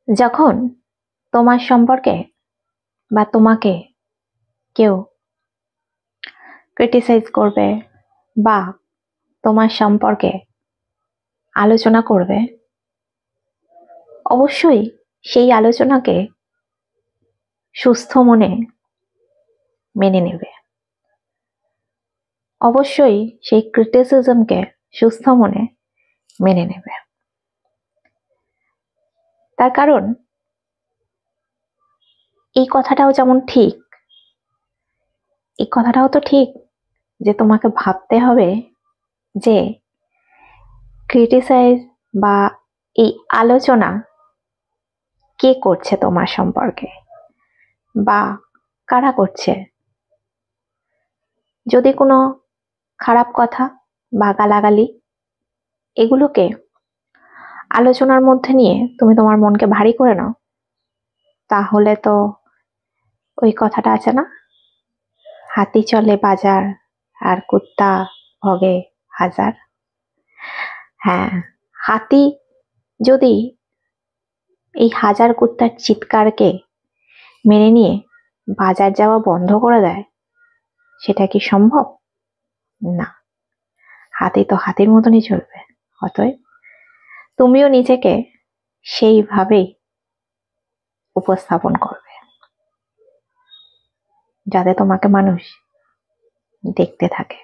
যখন তোমার সম্পর্কে বা তোমাকে কেউ ক্রিটিসাইজ করবে বা তোমার সম্পর্কে আলোচনা করবে, অবশ্যই সেই আলোচনাকে সুস্থ মনে মেনে নেবে। অবশ্যই সেই ক্রিটিসিজমকে সুস্থ মনে মেনে নেবে। তার কারণ এই কথাটাও যেমন ঠিক, এই কথাটাও তো ঠিক যে তোমাকে ভাবতে হবে যে ক্রিটিসাইজ বা এই আলোচনা কে করছে তোমার সম্পর্কে বা কারা করছে। যদি কোনো খারাপ কথা বা গালাগালি এগুলোকে আলোচনার মধ্যে নিয়ে তুমি তোমার মনকে ভারী করে নাও, তাহলে তো ওই কথাটা আছে না, হাতি চলে বাজার আর কুত্তা ভগে হাজার। হ্যাঁ, হাতি যদি এই হাজার কুত্তার চিৎকারকে মেনে নিয়ে বাজার যাওয়া বন্ধ করে দেয়, সেটা কি সম্ভব? না, হাতি তো হাতির মতনই চলবে। অতএব তুমিও নিজেকে সেইভাবেই উপস্থাপন করবে যাতে তোমাকে মানুষ দেখতে থাকে।